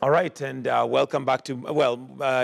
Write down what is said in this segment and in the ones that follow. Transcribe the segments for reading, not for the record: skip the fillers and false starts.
All right, and welcome back to,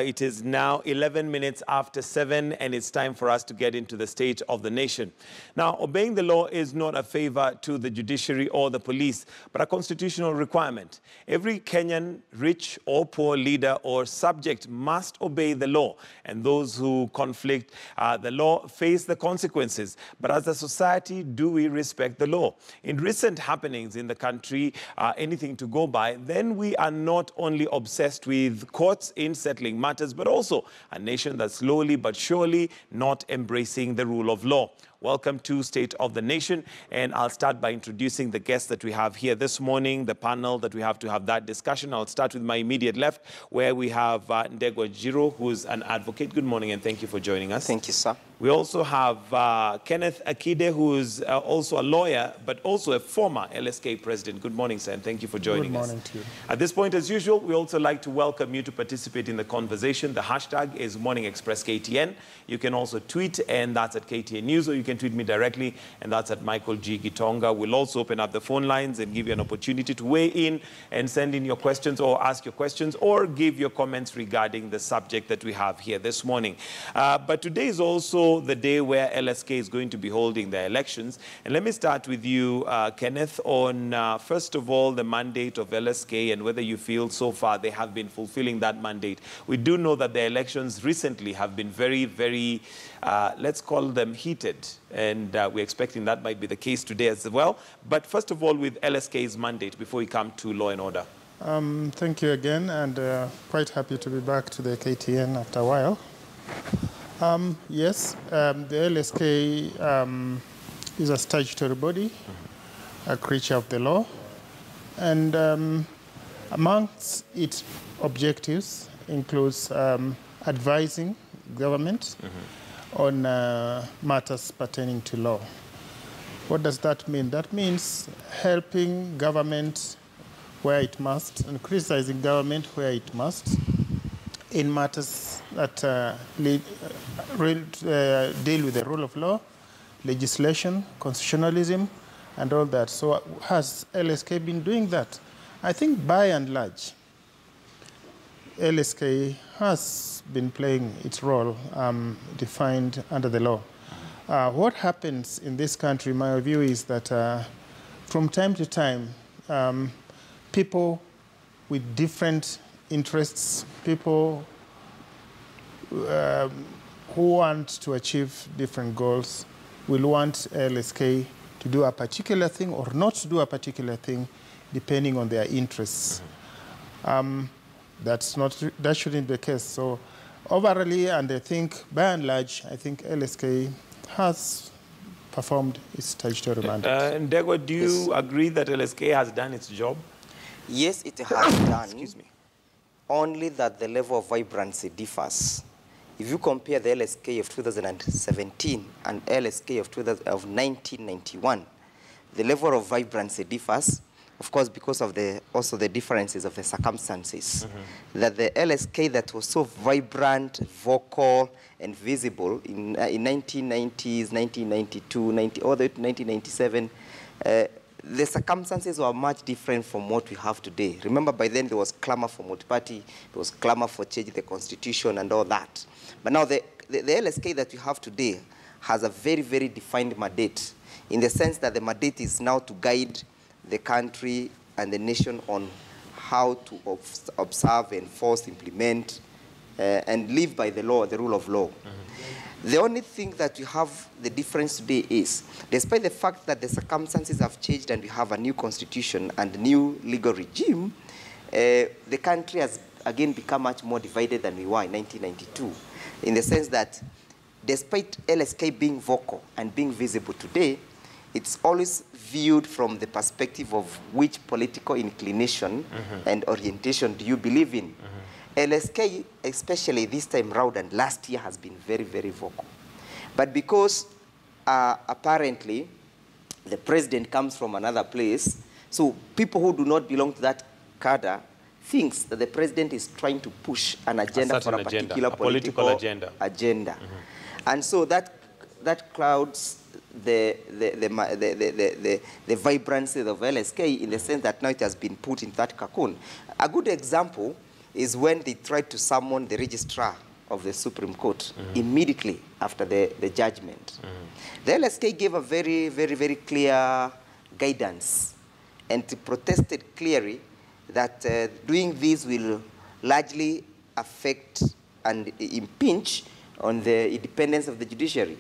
it is now 11 minutes after 7, and it's time for us to get into the state of the nation. Now, obeying the law is not a favor to the judiciary or the police, but a constitutional requirement. Every Kenyan, rich or poor leader or subject must obey the law, and those who conflict the law face the consequences. But as a society, do we respect the law? In recent happenings in the country, anything to go by, then we are not only obsessed with courts in settling matters, but also a nation that's slowly but surely not embracing the rule of law. Welcome to State of the Nation, and I'll start by introducing the guests that we have here this morning, the panel that we have to have that discussion. I'll start with my immediate left, where we have Ndegwa Jiro, who's an advocate. Good morning, and thank you for joining us. Thank you, sir. We also have Kenneth Akide, who's also a lawyer, but also a former LSK president. Good morning, sir, and thank you for joining us. Good morning to you. At this point, as usual, we also like to welcome you to participate in the conversation. The hashtag is Morning Express KTN. You can also tweet, and that's at KTN News, or you can tweet me directly, and that's at Michael G. Gitonga. We'll also open up the phone lines and give you an opportunity to weigh in and send in your questions or ask your questions or give your comments regarding the subject that we have here this morning. But today is also the day where LSK is going to be holding their elections. And let me start with you, Kenneth, on, first of all, the mandate of LSK and whether you feel so far they have been fulfilling that mandate. We do know that the elections recently have been very, very, let's call them heated. And we're expecting that might be the case today as well. But first of all, with LSK's mandate, before we come to law and order. Thank you again, and quite happy to be back to the KTN after a while. Yes, the LSK is a statutory body, a creature of the law, and amongst its objectives includes advising government on matters pertaining to law. What does that mean? That means helping government where it must and criticizing government where it must in matters that deal with the rule of law, legislation, constitutionalism, and all that. So has LSK been doing that? I think by and large, LSK has been playing its role defined under the law. What happens in this country, my view is that from time to time, people with different interests, people who want to achieve different goals will want LSK to do a particular thing or not to do a particular thing depending on their interests. That shouldn't be the case. So overall, and I think by and large, I think LSK has performed its statutory mandate. Ndegwa, do you agree that LSK has done its job? Yes, it has done. Excuse me. Only that the level of vibrancy differs. If you compare the LSK of 2017 and LSK of 1991, the level of vibrancy differs, of course, because of also the differences of the circumstances. That the LSK that was so vibrant, vocal, and visible in 1990s, 1992, all the way to 1997, the circumstances were much different from what we have today. Remember, by then there was clamor for multi-party, there was clamor for changing the constitution and all that. But now the LSK that we have today has a very, very defined mandate, in the sense that the mandate is now to guide the country and the nation on how to observe, enforce, implement, and live by the law, the rule of law. The only thing that we have the difference today is, despite the fact that the circumstances have changed and we have a new constitution and new legal regime, the country has again become much more divided than we were in 1992, in the sense that despite LSK being vocal and being visible today, it's always viewed from the perspective of which political inclination and orientation do you believe in. LSK, especially this time round and last year, has been very, very vocal. But because apparently the president comes from another place, so people who do not belong to that cadre thinks that the president is trying to push an agenda for a particular political agenda. And so that clouds the vibrancy of LSK in the sense that now it has been put in that cocoon. A good example is when they tried to summon the registrar of the Supreme Court immediately after the judgment. The LSK gave a very, very, very clear guidance and protested clearly that doing this will largely affect and impinge on the independence of the judiciary.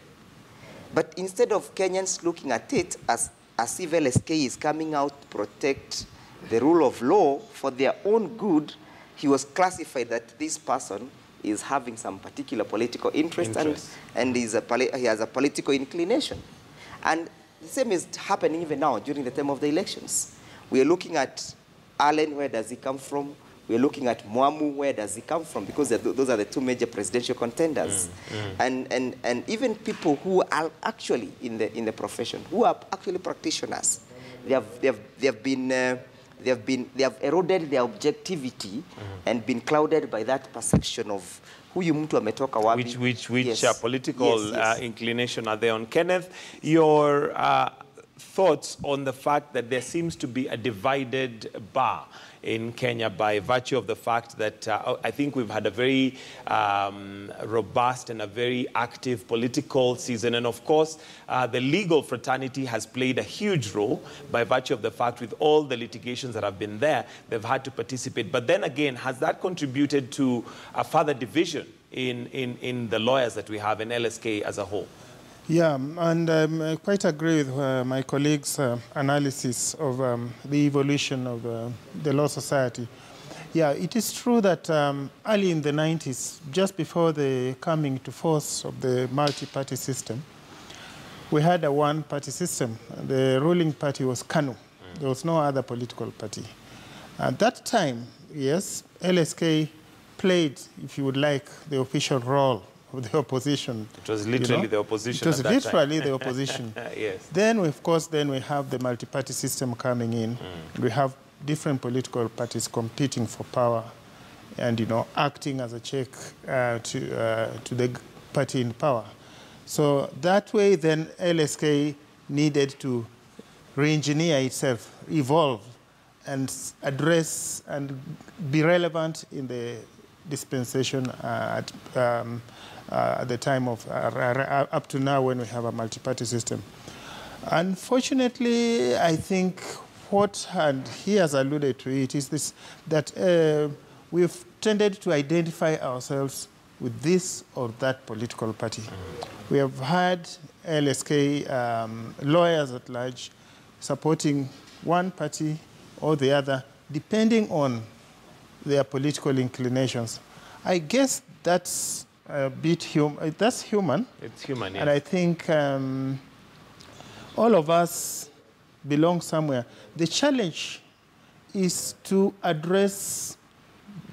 But instead of Kenyans looking at it as if LSK is coming out to protect the rule of law for their own good, he was classified that this person is having some particular political interest. And he has a political inclination. And the same is happening even now during the time of the elections. We are looking at Allen, where does he come from? We're looking at Mwamu, where does he come from? Because those are the two major presidential contenders. And even people who are actually in the profession, who are actually practitioners, they have eroded their objectivity and been clouded by that perception of who you mtu ametoka wapi. Which political inclination are they on? Kenneth, your thoughts on the fact that there seems to be a divided bar in Kenya by virtue of the fact that I think we've had a very robust and a very active political season. And of course, the legal fraternity has played a huge role by virtue of the fact with all the litigations that have been there, they've had to participate. But then again, has that contributed to a further division in the lawyers that we have in LSK as a whole? Yeah, and I quite agree with my colleagues' analysis of the evolution of the Law Society. Yeah, it is true that early in the 90s, just before the coming to force of the multi-party system, we had a one-party system. The ruling party was KANU. There was no other political party. At that time, yes, LSK played, if you would like, the official role of the opposition. It was literally the opposition. It was literally the opposition. Yes. Then, of course, we have the multi-party system coming in. We have different political parties competing for power and, acting as a check to the party in power. So that way, then LSK needed to re-engineer itself, evolve, and address and be relevant in the dispensation at the time of up to now when we have a multi-party system. Unfortunately, I think what, and he has alluded to it, is this, that we've tended to identify ourselves with this or that political party. We have had LSK lawyers at large supporting one party or the other, depending on their political inclinations. I guess that's a bit that's human. It's human, yes. And I think all of us belong somewhere. The challenge is to address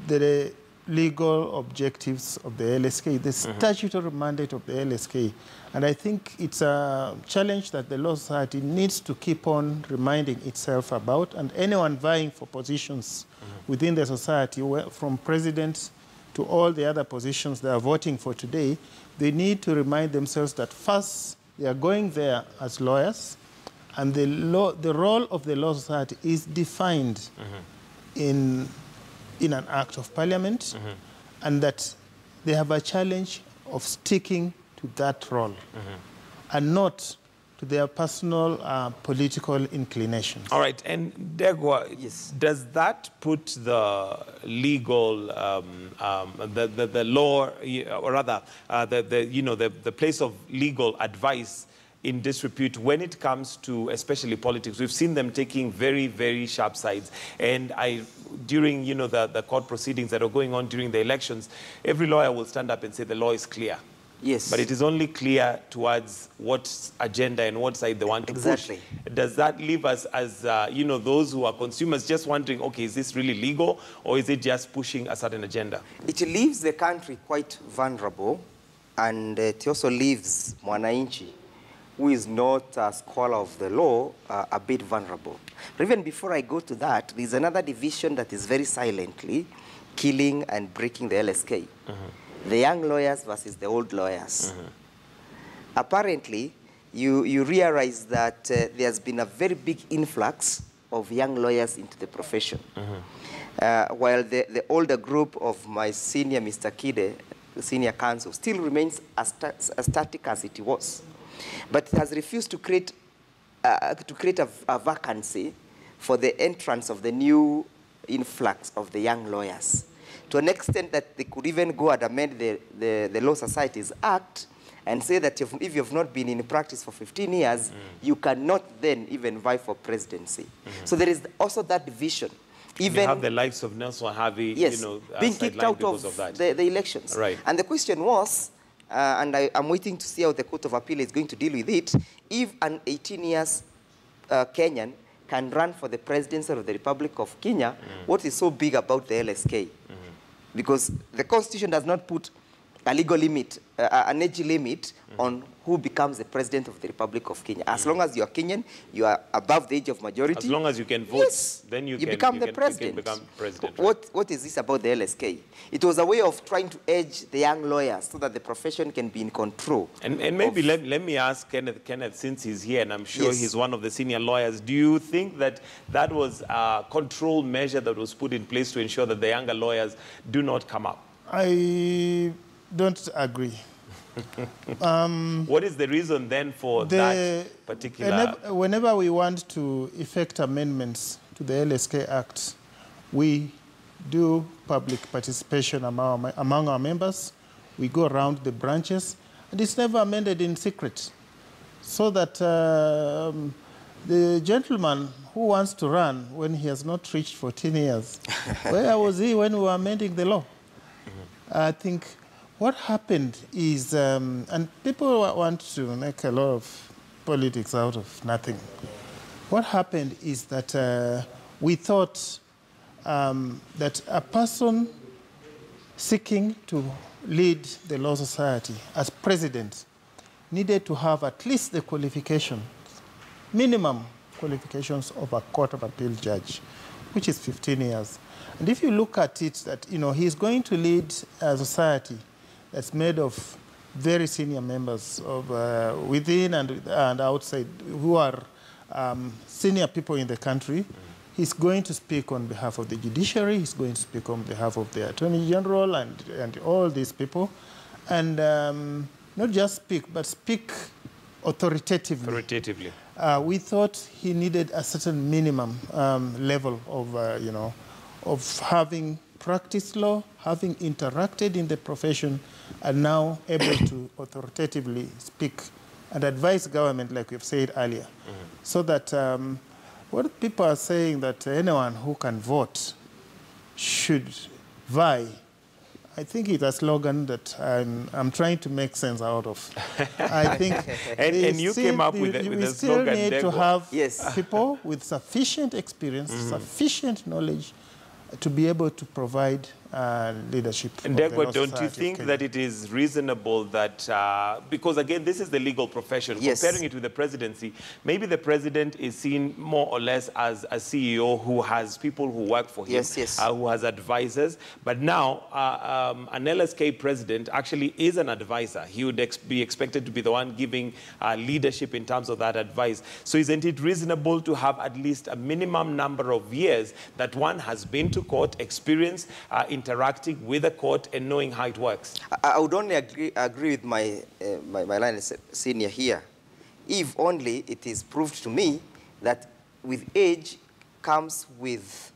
the legal objectives of the LSK, the statutory mandate of the LSK. And I think it's a challenge that the Law Society needs to keep on reminding itself about, and anyone vying for positions within the society, from president to all the other positions they are voting for today, they need to remind themselves that first, they are going there as lawyers, and the role of the Law Society is defined in an act of parliament, and that they have a challenge of sticking to that role and not to their personal political inclinations. All right, and Degwa, Yes. does that put the legal, the law, or rather, the place of legal advice in disrepute when it comes to especially politics? We've seen them taking very, very sharp sides. And during the court proceedings that are going on during the elections, every lawyer will stand up and say the law is clear. Yes. But it is only clear towards what agenda and what side they want to push. Does that leave us as, those who are consumers just wondering, okay, is this really legal, or is it just pushing a certain agenda? It leaves the country quite vulnerable, and it also leaves Mwananchi, who is not a scholar of the law, a bit vulnerable. But even before I go to that, there's another division that is very silently killing and breaking the LSK. The young lawyers versus the old lawyers. Apparently, you realize that there's been a very big influx of young lawyers into the profession. While the older group of my senior, Mr. Kide, the senior counsel, still remains as static as it was. But it has refused to create a vacancy for the entrance of the new influx of the young lawyers, to an extent that they could even go and amend the Law Societies Act and say that if you have not been in practice for 15 years, you cannot then even vie for presidency. So there is also that division. Even you have the likes of Nelson Harvey, yes, being kicked out of the elections. Right. And the question was, and I'm waiting to see how the Court of Appeal is going to deal with it, if an 18 years Kenyan can run for the presidency of the Republic of Kenya, what is so big about the LSK? Because the Constitution does not put a legal limit, an age limit on who becomes the president of the Republic of Kenya. As long as you are Kenyan, you are above the age of majority. As long as you can vote, yes, then you become the president. You can become president. What is this about the LSK? It was a way of trying to edge the young lawyers so that the profession can be in control. And maybe let me ask Kenneth, since he's here, and I'm sure he's one of the senior lawyers, do you think that that was a control measure that was put in place to ensure that the younger lawyers do not come up? I don't agree. What is the reason then for that particular... Whenever we want to effect amendments to the LSK Act, we do public participation among our members. We go around the branches, and it's never amended in secret. So that the gentleman who wants to run when he has not reached 14 years, where was he when we were amending the law? I think what happened is, and people want to make a lot of politics out of nothing. What happened is that we thought that a person seeking to lead the Law Society as president needed to have at least the qualifications, minimum qualifications of a Court of Appeal judge, which is 15 years. And if you look at it, that he's going to lead a society that's made of very senior members of within and outside who are senior people in the country. He's going to speak on behalf of the judiciary. He's going to speak on behalf of the Attorney General and all these people. And not just speak, but speak authoritatively. Authoritatively. We thought he needed a certain minimum level of, of having practiced law, having interacted in the profession, and now able to authoritatively speak and advise government, like we've said earlier. So that what people are saying that anyone who can vote should vie, I think it's a slogan that I'm trying to make sense out of. I think and you came up with the slogan. We still need to have yes. people with sufficient experience, sufficient knowledge to be able to provide leadership. And Degwa, don't you think that it is reasonable that, because again, this is the legal profession, yes. comparing it with the presidency, maybe the president is seen more or less as a CEO who has people who work for him, yes, yes. Who has advisors, but now an LSK president actually is an advisor. He would be expected to be the one giving leadership in terms of that advice. So isn't it reasonable to have at least a minimum number of years that one has been to court, experience, interacting with the court and knowing how it works? I would only agree with my line senior here, if only it is proved to me that with age comes with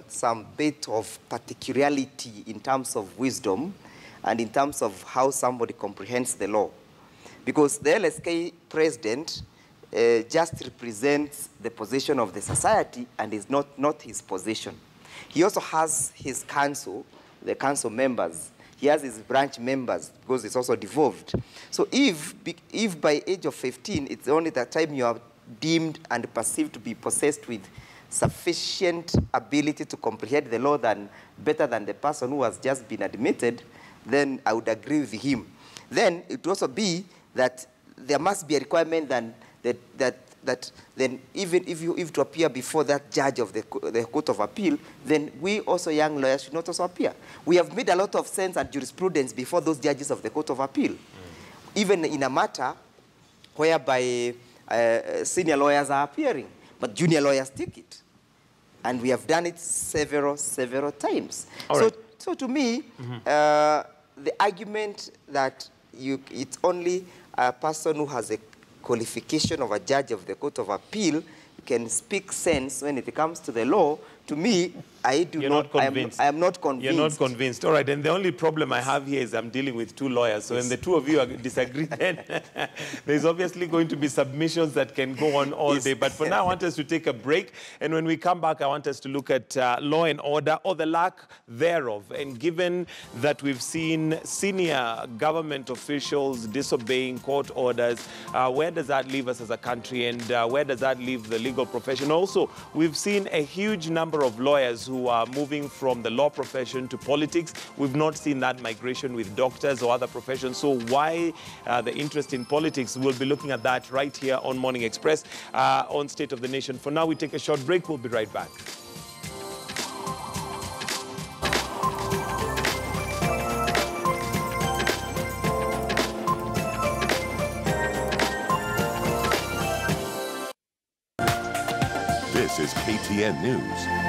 some bit of particularity in terms of wisdom and in terms of how somebody comprehends the law. Because the LSK president just represents the position of the society and is not his position. He also has his council, the council members. He has his branch members because it's also devolved. So if by age of 15, it's only the time you are deemed and perceived to be possessed with sufficient ability to comprehend the law better than the person who has just been admitted, then I would agree with him. Then it would also be that there must be a requirement that then even if to appear before that judge of the Court of Appeal, then we also young lawyers should not also appear. We have made a lot of sense and jurisprudence before those judges of the Court of Appeal. Even in a matter whereby senior lawyers are appearing, but junior lawyers take it. And we have done it several times. So to me, the argument that it's only a person who has a qualification of a judge of the Court of Appeal can speak sense when it comes to the law, to me, I am not convinced. You're not convinced. All right, and the only problem I have here is I'm dealing with two lawyers. So when the two of you disagree, then there's obviously going to be submissions that can go on all day. But for now, I want us to take a break. And when we come back, I want us to look at law and order, or the lack thereof. And given that we've seen senior government officials disobeying court orders, where does that leave us as a country? And where does that leave the legal profession? Also, we've seen a huge number of lawyers who are moving from the law profession to politics. We've not seen that migration with doctors or other professions. So why the interest in politics? We'll be looking at that right here on Morning Express on State of the Nation. For now, we take a short break. We'll be right back. This is KTN News.